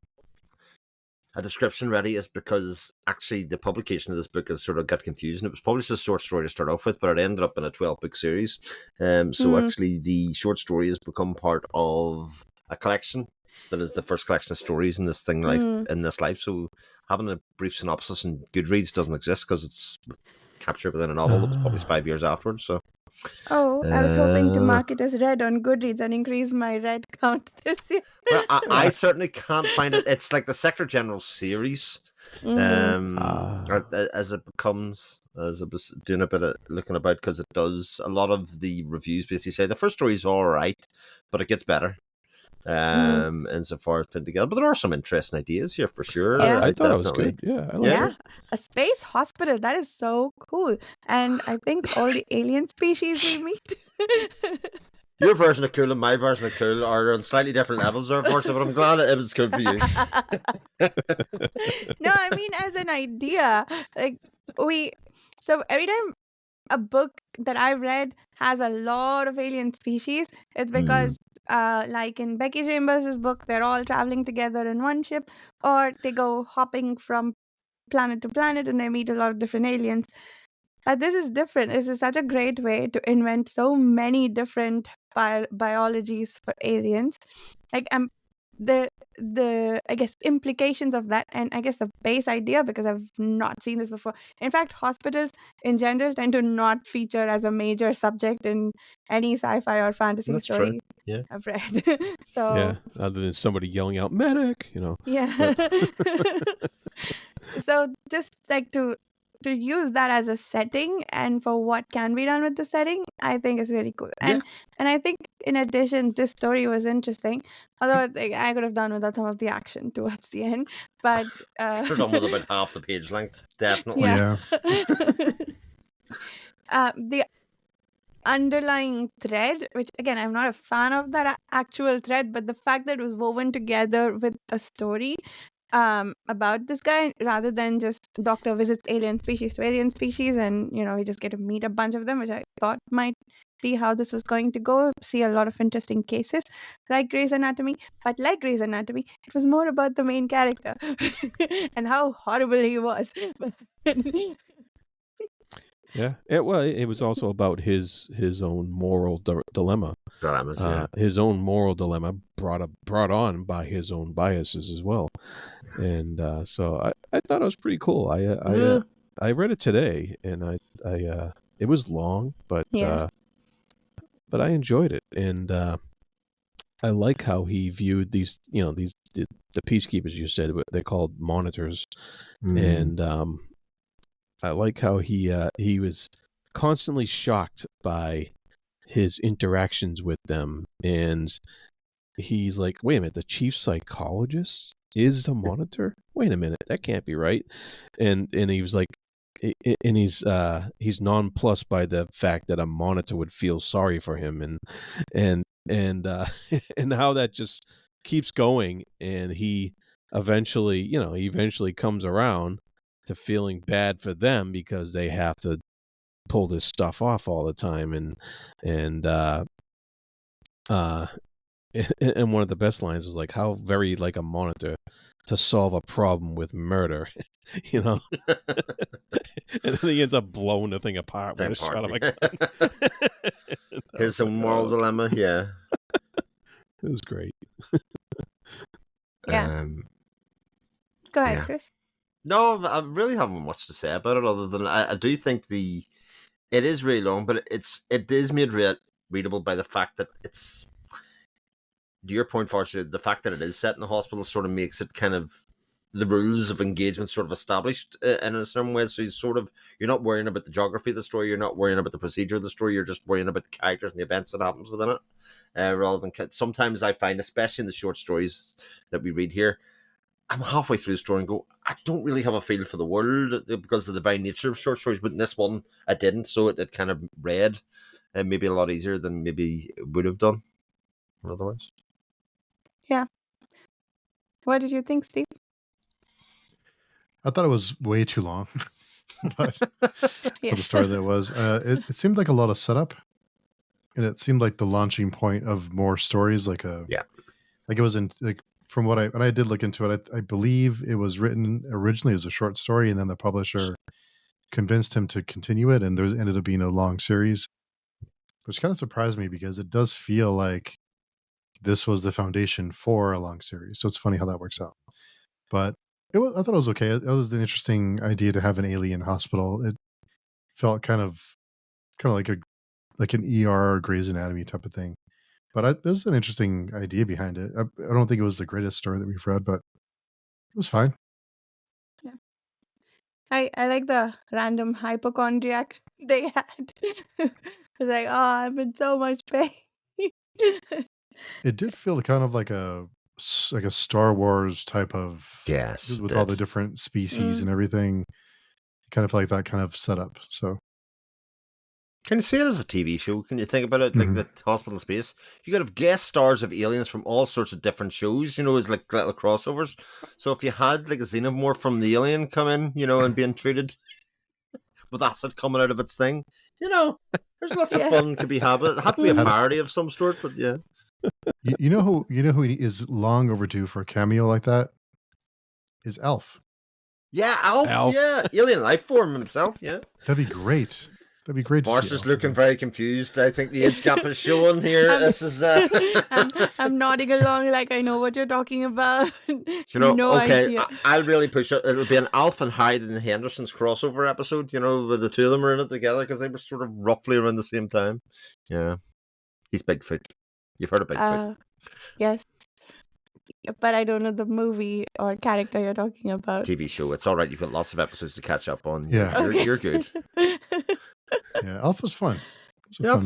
description ready is because actually the publication of this book has sort of got confused. It was published as a short story to start off with, but it ended up in a 12-book series. So actually the short story has become part of a collection that is the first collection of stories in this thing, like in this life. So having a brief synopsis in Goodreads doesn't exist because it's captured within a novel that was published 5 years afterwards. So I was hoping to mark it as read on Goodreads and increase my read count this year. Well, I certainly can't find it. It's like the Secretary General series. As it becomes, as I was doing a bit of looking about, because it does a lot of the reviews basically say the first story is all right, but it gets better. Insofar as putting together, but there are some interesting ideas here for sure. Yeah. I thought it was good. Yeah, I like it. A space hospital, that is so cool. And I think all the alien species we meet. Your version of cool and my version of cool are on slightly different levels, of course, but I'm glad it was cool for you. No, I mean as an idea, like so every time a book that I've read has a lot of alien species, it's because like in Becky Chambers' book, they're all traveling together in one ship, or they go hopping from planet to planet and they meet a lot of different aliens. But this is different. This is such a great way to invent so many different biologies for aliens. Like the I guess implications of that, and I guess the base idea, because I've not seen this before. In fact, hospitals in general tend to not feature as a major subject in any sci-fi or fantasy That's story true. Yeah. I've read. So other than somebody yelling out medic, Yeah. So just like to use that as a setting and for what can be done with the setting, I think is really cool. And I think in addition, this story was interesting. Although I could have done without some of the action towards the end, but could have done with about half the page length, definitely. Yeah. The underlying thread, which again I'm not a fan of that actual thread, but the fact that it was woven together with a story about this guy, rather than just doctor visits alien species to alien species and we just get to meet a bunch of them, which I thought might be how this was going to go. See a lot of interesting cases like Grey's Anatomy, but like Grey's Anatomy, it was more about the main character and how horrible he was. It was also about his own moral dilemma. His own moral dilemma brought on by his own biases as well. And so I thought it was pretty cool. I read it today, and I it was long, but I enjoyed it, and I like how he viewed these the peacekeepers. You said they're called monitors, and I like how he was constantly shocked by his interactions with them, and he's like, wait a minute, the chief psychologist is a monitor? Wait a minute, that can't be right. And he was like, and he's nonplussed by the fact that a monitor would feel sorry for him, and and how that just keeps going, and he eventually comes around to feeling bad for them because they have to pull this stuff off all the time, and one of the best lines was like, how very like a monitor to solve a problem with murder, and then he ends up blowing the thing apart with a shot of a gun. His own moral dilemma, yeah. It was great. Yeah. Go ahead, Chris. No, I really haven't much to say about it, other than I do think it is really long, but it is made readable by the fact that it's, to your point, Forrester, the fact that it is set in the hospital sort of makes it kind of the rules of engagement sort of established in a certain way. So you're not worrying about the geography of the story, you're not worrying about the procedure of the story, you're just worrying about the characters and the events that happens within it. Rather than sometimes I find, especially in the short stories that we read here, I'm halfway through the story and go, I don't really have a feel for the world because of the very nature of short stories. But in this one, I didn't, so it kind of read maybe a lot easier than maybe it would have done otherwise. Yeah, What did you think, Steve? I thought it was way too long, but for the story that was, it seemed like a lot of setup, and it seemed like the launching point of more stories. Like it was in like from what I did look into it, I believe it was written originally as a short story, and then the publisher convinced him to continue it, and there ended up being a long series, which kind of surprised me because it does feel like this was the foundation for a long series. So it's funny how that works out. But I thought it was okay. It was an interesting idea to have an alien hospital. It felt kind of like an ER or Grey's Anatomy type of thing. But there's an interesting idea behind it. I don't think it was the greatest story that we've read, but it was fine. Yeah. I like the random hypochondriac they had. It's like, I'm in so much pain. It did feel kind of like a Star Wars type of with all the different species and everything. Kind of like that kind of setup. So can you see it as a TV show? Can you think about it like the hospital space? You could have guest stars of aliens from all sorts of different shows, as like little crossovers. So if you had like a xenomorph from the alien come in, and being treated with acid coming out of its thing, there's lots of fun could be had. It'd have to be a parody of some sort, but yeah. You know who is long overdue for a cameo like that? Is Alf. Yeah, Alf. Yeah, alien life form himself. Yeah, that'd be great. That'd be great. Marcia's looking very confused. I think the age gap is showing here. This is. I'm nodding along like I know what you're talking about. No idea. I'll really push it. It'll be an Alf and Hyde and Henderson's crossover episode. Where the two of them are in it together because they were sort of roughly around the same time. Yeah, he's Bigfoot. You've heard of Bigfoot? Yes. But I don't know the movie or character you're talking about. TV show. It's all right. You've got lots of episodes to catch up on. Yeah. You're good. Yeah, Alf was fun. It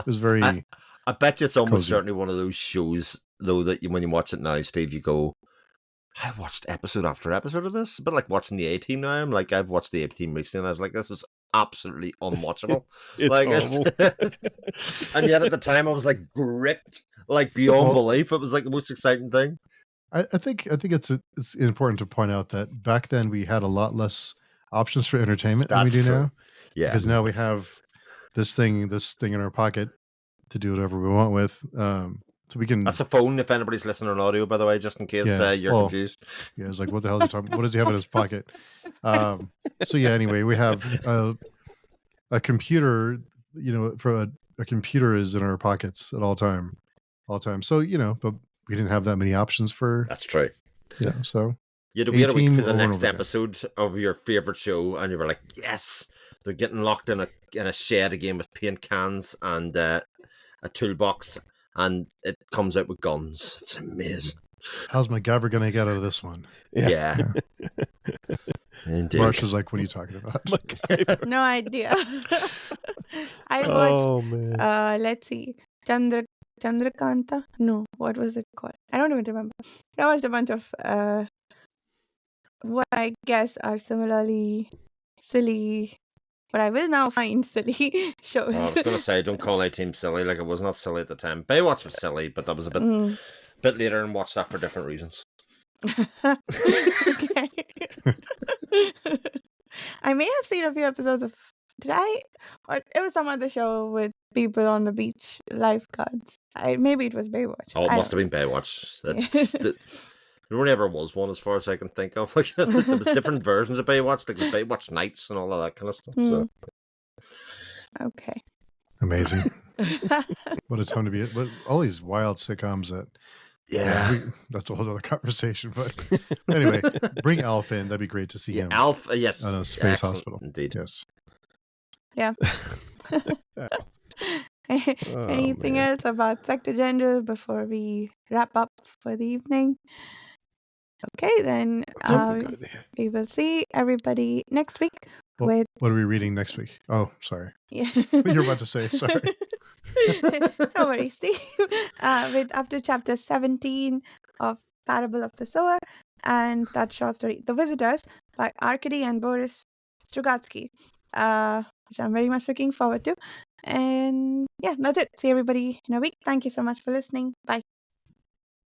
was very... I bet you it's almost certainly one of those shows, though, that when you watch it now, Steve, you go, I watched episode after episode of this. A bit like watching the A-Team now. I'm like, I've watched the A-Team recently, and I was like, this is absolutely unwatchable. And yet at the time, I was like gripped, like beyond belief. It was like the most exciting thing. I think it's important to point out that back then we had a lot less options for entertainment than we do now. Yeah, because now we have this thing in our pocket to do whatever we want with. So we can. That's a phone. If anybody's listening on audio, by the way, just in case you're confused. Yeah, it's like, what the hell is he talking? What does he have in his pocket? So yeah. Anyway, we have a computer. For a computer is in our pockets at all time. So but we didn't have that many options for. That's true. Yeah. So you had to wait a week for the next episode of your favorite show, and you were like, yes. They're getting locked in a shed again with paint cans and a toolbox, and it comes out with guns. It's amazing. How's MacGyver going to get out of this one? Yeah. Indeed. Marsh was like, what are you talking about? No idea. I watched, let's see, Chandrakanta? No, what was it called? I don't even remember. I watched a bunch of what I guess are similarly silly, but I will now find silly shows. I was going to say, don't call A-Team silly. Like, it was not silly at the time. Baywatch was silly, but that was a bit later, and watched that for different reasons. Okay. I may have seen a few episodes of... Did I? Or it was some other show with people on the beach, lifeguards. Maybe it was Baywatch. Oh, it must have been Baywatch. There only ever was one, as far as I can think of. Like, there was different versions of Baywatch, like the Baywatch Nights and all of that kind of stuff. So. Okay. Amazing. What a time to be! But all these wild sitcoms that. Yeah, that's a whole other conversation. But anyway, bring Alf in. That'd be great to see him. Alf, yes, on a space hospital. Indeed, yes. Yeah. Anything else about Sector General before we wrap up for the evening? Okay, then we will see everybody next week. Well, what are we reading next week? Oh, sorry. Yeah. You're about to say, sorry. No worries, Steve. With up to chapter 17 of Parable of the Sower and that short story, The Visitors, by Arkady and Boris Strugatsky, which I'm very much looking forward to. And yeah, that's it. See everybody in a week. Thank you so much for listening. Bye.